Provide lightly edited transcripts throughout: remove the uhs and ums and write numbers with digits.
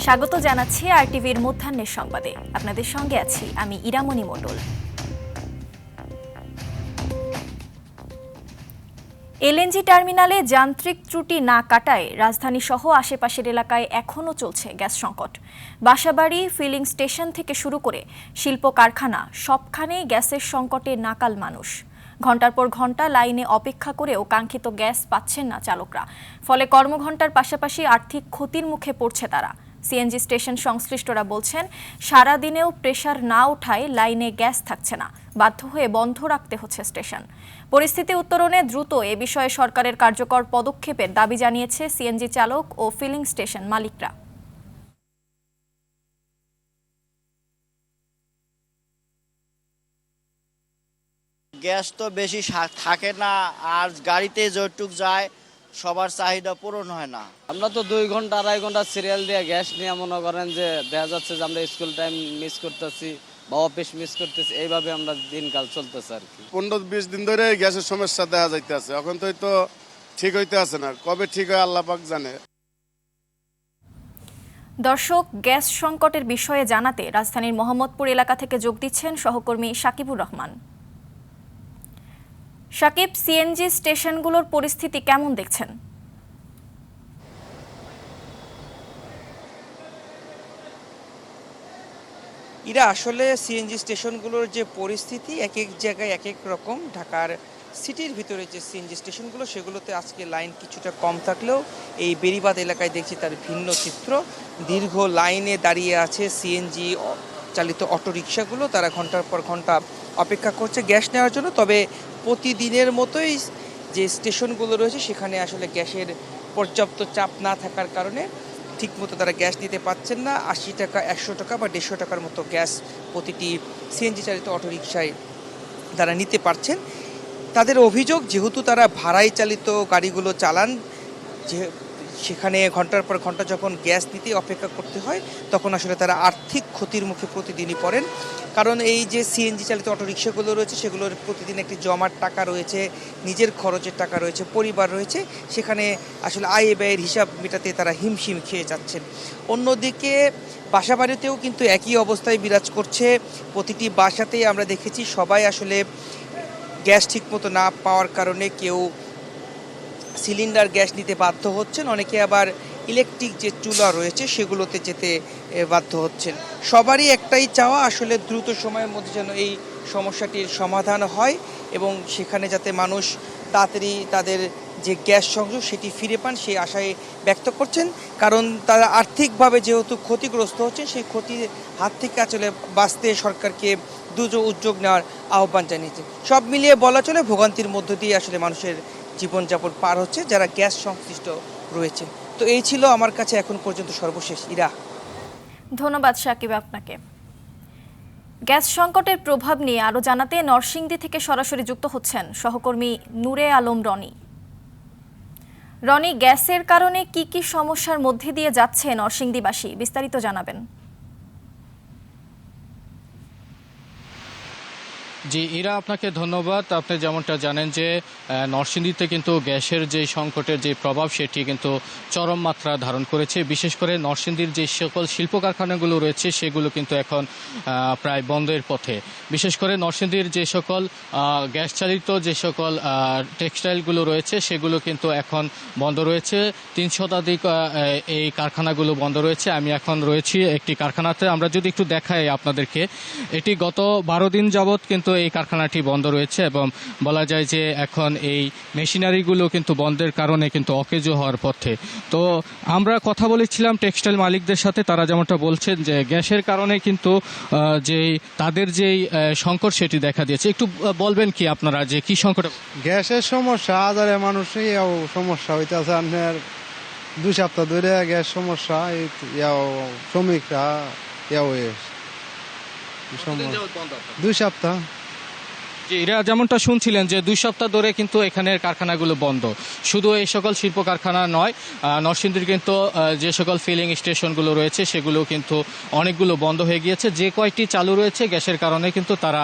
স্বাগত জানাচ্ছি আরটিভির মধ্যাহ্নের সংবাদে। আপনাদের সঙ্গে আছি আমি ইরামণি মণ্ডল। এলএনজি টার্মিনালে যান্ত্রিক ত্রুটি না কাটায় রাজধানী সহ আশেপাশের এলাকায় এখনও চলছে গ্যাস সংকট। বাসাবাড়ি, ফিলিং স্টেশন থেকে শুরু করে শিল্প কারখানা সবখানেই গ্যাসের সংকটে নাকাল মানুষ। ঘণ্টার পর ঘণ্টা লাইনে অপেক্ষা করেও কাঙ্ক্ষিত গ্যাস পাচ্ছেন না চালকরা। ফলে কর্মঘণ্টার পাশাপাশি আর্থিক ক্ষতির মুখে পড়ছে তারা। সিএনজি স্টেশন সংশ্লিষ্টরা বলছেন, সারা দিনেও প্রেসার না ওঠায় লাইনে গ্যাস থাকছে না, বাধ্য হয়ে বন্ধ রাখতে হচ্ছে স্টেশন। পরিস্থিতি উত্তরণে দ্রুত এ বিষয়ে সরকারের কার্যকর পদক্ষেপের দাবি জানিয়েছে সিএনজি চালক ও ফিলিং স্টেশন মালিকরা। গ্যাস তো বেশি থাকে না, আর গাড়িতে যতটুক যায় সবার চাহিদা পূরণ হয় না। আমরা তো 2 ঘন্টা 2.5 ঘন্টা সিরিয়াল দিয়ে গ্যাস নিয়ে মনে করেন যে দেখা যাচ্ছে যে আমরা স্কুল টাইম মিস করতেছি বা অফিস মিস করতেছি, এইভাবে আমরা দিনকাল চলতেছে আর কি। 15-20 দিন ধরে গ্যাসের সমস্যা দেখা যাইতেছে, এখন তো ঠিক হইতে আছে না, কবে ঠিক হয় আল্লাহ পাক জানে। দর্শক, গ্যাস সংকটের বিষয়ে জানাতে রাজধানীর মোহাম্মদপুর এলাকা থেকে যোগ দিচ্ছেন সহকর্মী সাকিবুর রহমান। সাকিব, সিএনজি স্টেশনগুলোর পরিস্থিতি কেমন দেখছেন? আসলে সিএনজি স্টেশনগুলোর যে পরিস্থিতি এক এক জায়গায় এক এক রকম। ঢাকার সিটির ভিতরে যে সিএনজি স্টেশনগুলো সেগুলোতে আজকে লাইন কিছুটা কম থাকলেও এই বেড়িবাঁধ এলাকায় দেখছি তার ভিন্ন চিত্র। দীর্ঘ লাইনে দাঁড়িয়ে আছে সিএনজি চালিত অটোরিকশাগুলো, তারা ঘন্টার পর ঘন্টা অপেক্ষা করছে গ্যাস নেওয়ার জন্য। তবে প্রতিদিনের মতোই যে স্টেশনগুলো রয়েছে সেখানে আসলে গ্যাসের পর্যাপ্ত চাপ না থাকার কারণে ঠিকমতো তারা গ্যাস নিতে পারছেন না। 80 টাকা, 100 টাকা বা 150 টাকার মতো গ্যাস প্রতিটি সিএনজি চালিত অটোরিকশায় তারা নিতে পারছেন। তাদের অভিযোগ, যেহেতু তারা ভাড়ায় চালিত গাড়িগুলো চালান, যে সেখানে ঘন্টার পর ঘন্টা যখন গ্যাস নিতে অপেক্ষা করতে হয় তখন আসলে তারা আর্থিক ক্ষতির মুখে প্রতিদিনই পড়েন। কারণ এই যে সিএনজি চালিত অটোরিকশাগুলো রয়েছে সেগুলোর প্রতিদিন একটি জমার টাকা রয়েছে, নিজের খরচের টাকা রয়েছে, পরিবার রয়েছে, সেখানে আসলে আয় ব্যয়ের হিসাব মেটাতে তারা হিমশিম খেয়ে যাচ্ছেন। অন্যদিকে বাসাবাড়িতেও কিন্তু একই অবস্থায় বিরাজ করছে। প্রতিটি বাসাতেই আমরা দেখেছি সবাই আসলে গ্যাস ঠিকমতো না পাওয়ার কারণে কেউ সিলিন্ডার গ্যাস নিতে বাধ্য হচ্ছেন, অনেকে আবার ইলেকট্রিক যে চুলা রয়েছে সেগুলোতে যেতে বাধ্য হচ্ছেন। সবারই একটাই চাওয়া, আসলে দ্রুত সময়ের মধ্যে যেন এই সমস্যাটির সমাধান হয় এবং সেখানে যাতে মানুষ তাড়াতাড়ি তাদের যে গ্যাস সংযোগ সেটি ফিরে পান সেই আশায় ব্যক্ত করছেন। কারণ তারা আর্থিকভাবে যেহেতু ক্ষতিগ্রস্ত হচ্ছেন, সেই ক্ষতির হাত থেকে আসলে বাঁচতে সরকারকে দ্রুত উদ্যোগ নেওয়ার আহ্বান জানিয়েছে। সব মিলিয়ে বলা চলে ভোগান্তির মধ্য দিয়ে আসলে মানুষের জীবনযাপন পার হচ্ছে যারা গ্যাস সংশ্লিষ্ট রয়েছে। তো এই ছিল আমার কাছে এখন পর্যন্ত সর্বশেষ। ইরা, ধন্যবাদ সাকিব আপনাকে। গ্যাস সংকটের প্রভাব নিয়ে আরও জানাতে নরসিংদী থেকে সরাসরি যুক্ত হচ্ছেন সহকর্মী নূরে আলম রনি। রনি, গ্যাসের কারণে কি কি সমস্যার মধ্যে দিয়ে যাচ্ছে নরসিংদীবাসী, বিস্তারিত জানাবেন। জি ইরা, আপনাকে ধন্যবাদ। আপনি যেমনটা জানেন যে নরসিংদীতে কিন্তু গ্যাসের যে সংকটের যে প্রভাব সেটি কিন্তু চরম মাত্রা ধারণ করেছে। বিশেষ করে নরসিংদীর যে সকল শিল্প কারখানাগুলো রয়েছে সেগুলো কিন্তু এখন প্রায় বন্ধের পথে। বিশেষ করে নরসিংদীর যে সকল গ্যাস চালিত যে সকল টেক্সটাইলগুলো রয়েছে সেগুলো কিন্তু এখন বন্ধ রয়েছে। 3 শতাধিক এই কারখানাগুলো বন্ধ রয়েছে। আমি এখন রয়েছি একটি কারখানাতে। আমরা যদি একটু দেখাই আপনাদেরকে, এটি গত 12 দিন যাবৎ কিন্তু এই কারখানাটি বন্ধ রয়েছে এবং বলা যায় যে এখন এই মেশিনারিগুলো কিন্তু বন্ধের কারণে কিন্তু অকেজো হওয়ার পথে। তো আমরা কথা বলেছিলাম টেক্সটাইল মালিকদের সাথে, তারা যেমনটা বলছেন যে গ্যাসের কারণে কিন্তু তাদের যেই সংকট সেটি দেখা দিয়েছে। একটু বলবেন কি আপনারা যে কি সংকট? গ্যাসের সমস্যা, হাজারে মানুষই সমস্যা হইতেছে। আপনার 2 সপ্তাহ ধরে গ্যাস সমস্যা, শ্রমিকরা 2 সপ্তাহ। যে এরা যেমনটা শুনছিলেন যে 2 সপ্তাহ ধরে কিন্তু এখানের কারখানাগুলো বন্ধ। শুধু এই সকল শিল্প কারখানা নয়, নরসিংদীর কিন্তু যে সকল ফিলিং স্টেশনগুলো রয়েছে সেগুলো কিন্তু অনেকগুলো বন্ধ হয়ে গিয়েছে। যে কয়টি চালু রয়েছে গ্যাসের কারণে কিন্তু তারা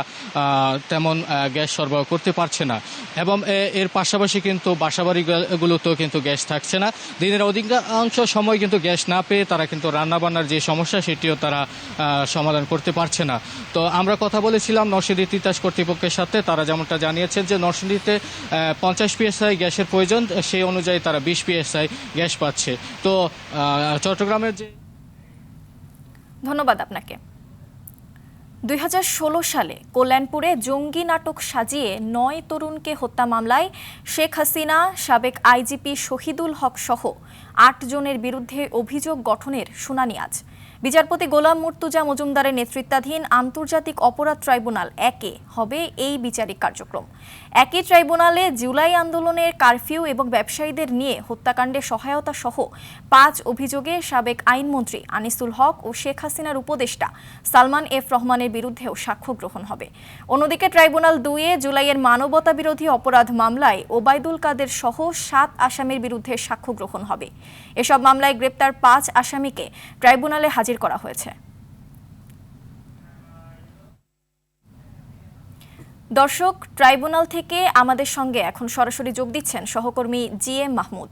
তেমন গ্যাস সরবরাহ করতে পারছে না। এবং এর পাশাপাশি কিন্তু বাসাবাড়িগুলোতেও কিন্তু গ্যাস থাকছে না। দিনের অধিকাংশ সময় কিন্তু গ্যাস না পেয়ে তারা কিন্তু রান্নাবান্নার যে সমস্যা সেটিও তারা সমাধান করতে পারছে না। তো আমরা কথা বলেছিলাম নরসিংদী তিতাস কর্তৃপক্ষের সাথে। তারা যেমনটা জানিয়েছেন যে নরসিংদীতে 50 PSI গ্যাসের প্রয়োজন, সেই অনুযায়ী তারা 20 PSI গ্যাস পাচ্ছে। তো চট্টগ্রামের যে ধন্যবাদ আপনাকে। 2016 সালে কল্যাণপুরে জঙ্গি নাটক সাজিয়ে 9 তরুণকে হত্যা মামলায় শেখ হাসিনা, সাবেক আইজিপি শহীদুল হক সহ 8 জনের বিরুদ্ধে অভিযোগ গঠনের শুনানি আজ। বিচারপতি গোলাম মুর্তুজা মজুমদারের নেতৃত্বাধীন আন্তর্জাতিক অপরাধ ট্রাইব্যুনাল 1-এ হবে এই বিচারিক কার্যক্রম। একই ট্রাইব্যুনালে জুলাই আন্দোলনের কারফিউ এবং ব্যবসায়ীদের নিয়ে হত্যাকাণ্ডে সহায়তা সহ 5 অভিযোগে সাবেক আইনমন্ত্রী আনিসুল হক ও শেখ হাসিনার উপদেষ্টা সালমান এফ রহমানের বিরুদ্ধেও সাক্ষ্য গ্রহণ হবে। অন্যদিকে ট্রাইব্যুনাল 2-এ জুলাইয়ের মানবতা বিরোধী অপরাধ মামলায় ওবায়দুল কাদের সহ 7 আসামির বিরুদ্ধে সাক্ষ্য গ্রহণ হবে। এসব মামলায় গ্রেপ্তার 5 আসামিকে ট্রাইব্যুনালে হাজির করা হয়েছে। দর্শক, ট্রাইব্যুনাল থেকে আমাদের সঙ্গে এখন সরাসরি যোগ দিচ্ছেন সহকর্মী GM মাহমুদ।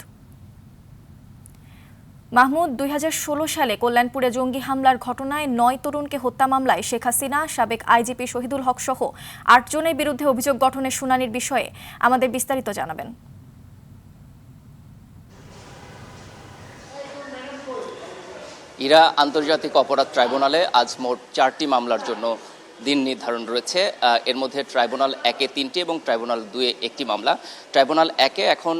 মাহমুদ, 2016 সালে কল্যাণপুরে জঙ্গি হামলার ঘটনায় 9 তরুণকে হত্যা মামলায় শেখ হাসিনা, সাবেক আইজিপি শহীদুল হক সহ 8 জনের বিরুদ্ধে অভিযোগ গঠনের শুনানির বিষয়ে আমাদের বিস্তারিত জানাবেন। ইরা আন্তর্জাতিক অপরাধ ট্রাইব্যুনালে আজ মোট 4টি মামলার জন্য দিন নির্ধারণ রয়েছে। এর মধ্যে ট্রাইব্যুনাল 1-এ 3টি এবং ট্রাইব্যুনাল 2-এ 1টি মামলা। ট্রাইব্যুনাল 1-এ এখন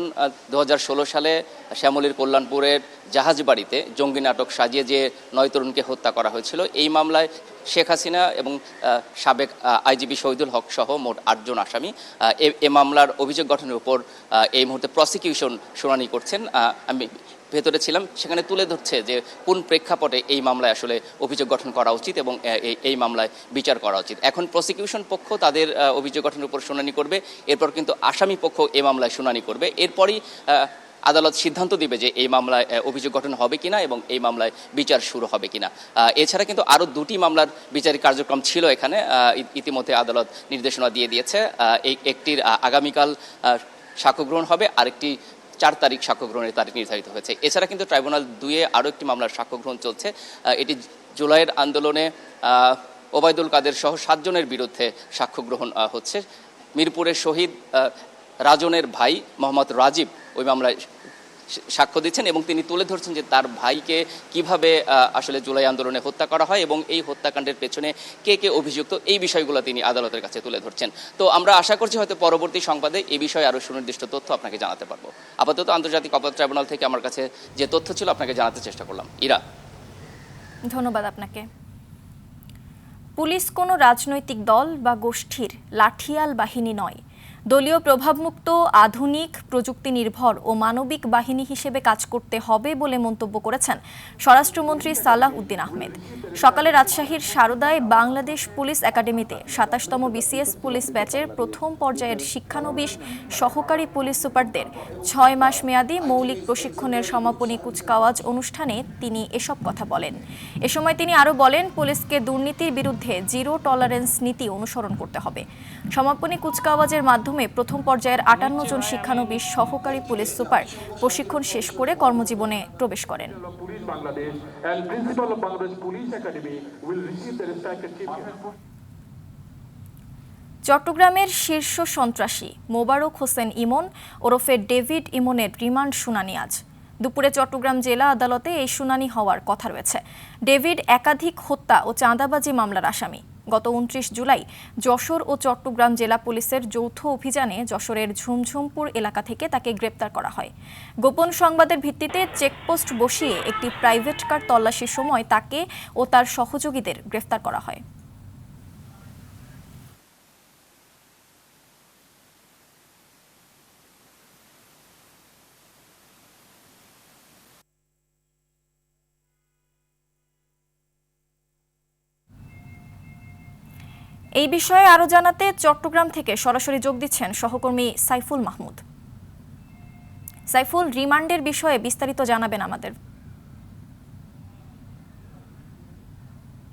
2016 সালে শ্যামলীর কল্যাণপুরের জাহাজবাড়িতে জঙ্গি নাটক সাজিয়ে যে 9 তরুণকে হত্যা করা হয়েছিল, এই মামলায় শেখ হাসিনা এবং সাবেক আইজিপি শহীদুল হক সহ মোট 8 জন আসামি। এ মামলার অভিযোগ গঠনের উপর এই মুহূর্তে প্রসিকিউশন শুনানি করছেন। আমি ভেতরে ছিলাম, সেখানে তুলে ধরছে যে কোন প্রেক্ষাপটে এই মামলায় আসলে অভিযোগ গঠন করা উচিত এবং এই মামলায় বিচার করা উচিত। এখন প্রসিকিউশন পক্ষ তাদের অভিযোগ গঠনের উপর শুনানি করবে, এরপর কিন্তু আসামি পক্ষ এই মামলায় শুনানি করবে। এরপরই আদালত সিদ্ধান্ত দিবে যে এই মামলায় অভিযোগ গঠন হবে কিনা এবং এই মামলায় বিচার শুরু হবে কিনা। এছাড়া কিন্তু আরও 2টি মামলার বিচারিক কার্যক্রম ছিল এখানে, ইতিমধ্যে আদালত নির্দেশনা দিয়ে দিয়েছে। একটির আগামীকাল সাক্ষ্য গ্রহণ হবে, আরেকটি 4 তারিখ সাক্ষ্য গ্রহণের তারিখ নির্ধারিত হয়েছে। এছাড়া কিন্তু ট্রাইব্যুনাল 2-এ আরও একটি মামলার সাক্ষ্য গ্রহণ চলছে। এটি জুলাইয়ের আন্দোলনে ওবায়দুল কাদের সহ 7 জনের বিরুদ্ধে সাক্ষ্য গ্রহণ হচ্ছে। মিরপুরের শহীদ রাজনের ভাই মোহাম্মদ রাজীব ওই মামলায় সাক্ষ্য দিচ্ছেন এবং তিনি তুলে ধরছেন যে তার ভাইকে কিভাবে আসলে জুলাই আন্দোলনে হত্যা করা হয় এবং এই হত্যাকাণ্ডের পেছনে কে কে অভিযুক্ত, এই বিষয়গুলো তিনি আদালতের কাছে তুলে ধরছেন। তো আমরা আশা করছি হয়তো পরবর্তী সংবাদে এই বিষয়ে আরও সুনির্দিষ্ট তথ্য আপনাকে জানাতে পারবো। আপাতত আন্তর্জাতিক অপরাধ ট্রাইব্যুনাল থেকে আমার কাছে যে তথ্য ছিল আপনাকে জানাতে চেষ্টা করলাম। ইরা, ধন্যবাদ আপনাকে। পুলিশ কোনো রাজনৈতিক দল বা গোষ্ঠীর লাঠিয়াল বাহিনী নয়, দলীয় প্রভাবমুক্ত, আধুনিক, প্রযুক্তি নির্ভর ও মানবিক বাহিনী হিসেবে কাজ করতে হবে বলে মন্তব্য করেছেন স্বরাষ্ট্রমন্ত্রী সালাহ উদ্দিন আহমেদ। সকালে রাজশাহীর সারদায় বাংলাদেশ পুলিশ একাডেমিতে 27তম BCS পুলিশ ব্যাচের প্রথম পর্যায়ের শিক্ষানবিশ সহকারী পুলিশ সুপারদের 6 মাস মেয়াদী মৌলিক প্রশিক্ষণের সমাপনী কুচকাওয়াজ অনুষ্ঠানে তিনি এসব কথা বলেন। এ সময় তিনি আরও বলেন, পুলিশকে দুর্নীতির বিরুদ্ধে জিরো টলারেন্স নীতি অনুসরণ করতে হবে। সমাপনী কুচকাওয়াজের মাধ্যমে প্রথম পর্যায়ের 58 জন শিক্ষানবিশ সহকারী পুলিশ সুপার প্রশিক্ষণ শেষ করে কর্মজীবনে প্রবেশ করেন। চট্টগ্রামের শীর্ষ সন্ত্রাসী মোবারক হোসেন ইমন ওরফে ডেভিড ইমনের রিমান্ড শুনানি আজ দুপুরে চট্টগ্রাম জেলা আদালতে এই শুনানি হওয়ার কথা রয়েছে। ডেভিড একাধিক হত্যা ও চাঁদাবাজি মামলার আসামি। গত 29 জুলাই যশোর ও চট্টগ্রাম জেলা পুলিশের যৌথ অভিযানে যশোরের ঝুমঝুমপুর এলাকা থেকে তাকে গ্রেপ্তার করা হয়। গোপন সংবাদের ভিত্তিতে চেকপোস্ট বসিয়ে একটি প্রাইভেট কার তল্লাশির সময় তাকে ও তার সহযোগীদের গ্রেফতার করা হয়। এই বিষয়ে আরো জানাতে চট্টগ্রাম থেকে সরাসরি যোগ দিচ্ছেন সহকর্মী সাইফুল মাহমুদ। সাইফুল, রিমান্ডের বিষয়ে বিস্তারিত জানাবেন আমাদের।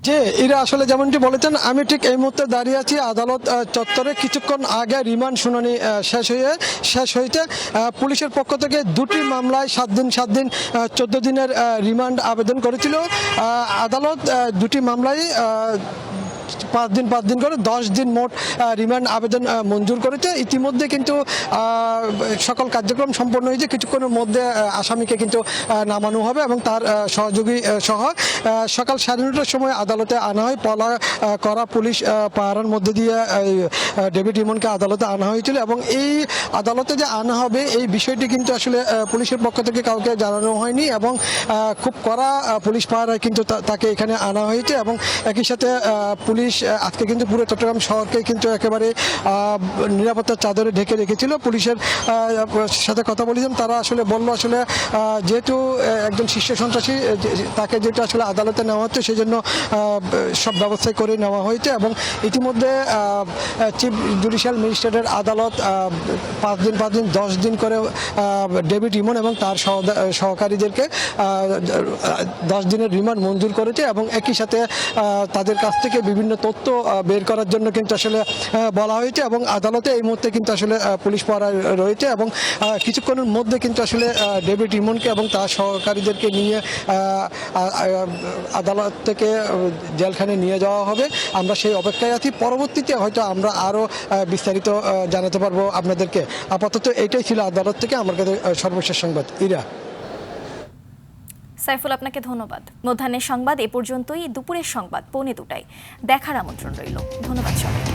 যে এরা আসলে যেমনটি বলেছেন, আমি ঠিক এই মুহূর্তে দাঁড়িয়ে আছি আদালত চত্বরে। কিছুক্ষণ আগে রিমান্ড শুনানি শেষ হয়েছে। পুলিশের পক্ষ থেকে দুটি মামলায় 7 দিন 14 দিনের রিমান্ড আবেদন করেছিল। আদালত দুটি মামলায় 5 দিন করে 10 দিন মোট রিমান্ড আবেদন মঞ্জুর করেছে। ইতিমধ্যে কিন্তু সকল কার্যক্রম সম্পন্ন হয়েছে। কিছুক্ষণের মধ্যে আসামিকে কিন্তু নামানো হবে এবং তার সহযোগী সহ সকাল 9:30টার সময় আদালতে আনা হয়। করা পুলিশ পাহারার মধ্যে দিয়ে ডেভিড ইমনকে আদালতে আনা হয়েছিল এবং এই আদালতে যে আনা হবে এই বিষয়টি কিন্তু আসলে পুলিশের পক্ষ থেকে কাউকে জানানো হয়নি এবং খুব কড়া পুলিশ পাহারায় কিন্তু তাকে এখানে আনা হয়েছে এবং একই সাথে পুলিশ আজকে কিন্তু পুরো চট্টগ্রাম শহরকে কিন্তু একেবারে নিরাপত্তার চাদরে ঢেকে রেখেছিল। পুলিশের সাথে কথা বলেছিলাম, তারা আসলে বললো আসলে যেহেতু একজন শীর্ষ সন্ত্রাসী তাকে যেটা আসলে আদালতে নেওয়া হচ্ছে সেই জন্য সব ব্যবস্থা করে নেওয়া হয়েছে এবং ইতিমধ্যে চিফ জুডিশিয়াল ম্যাজিস্ট্রেটের আদালত 5 দিন 10 দিন করে ডেভিড ইমন এবং তার সহকারীদেরকে 10 দিনের রিমান্ড মঞ্জুর করেছে এবং একই সাথে তাদের কাছ থেকে বিভিন্ন তথ্য বের করার জন্য কিন্তু আসলে বলা হয়েছে এবং আদালতে এই মুহূর্তে কিন্তু আসলে পুলিশ পাহারা রয়েছে এবং কিছুক্ষণের মধ্যে কিন্তু আসলে ডেভিড ইমনকে এবং তার সহকারীদেরকে নিয়ে আদালত থেকে জেলখানে নিয়ে যাওয়া হবে। আমরা সেই অপেক্ষায় আছি। পরবর্তীতে হয়তো আমরা আরও বিস্তারিত জানাতে পারবো আপনাদেরকে। আপাতত এটাই ছিল আদালত থেকে আমার কাছে সর্বশেষ সংবাদ। ইরা। সাইফুল, আপনাকে ধন্যবাদ। মধ্যাহ্নের সংবাদ এ পর্যন্তই। দুপুরের সংবাদ 2:45 দেখার আমন্ত্রণ রইল। ধন্যবাদ সবাইকে।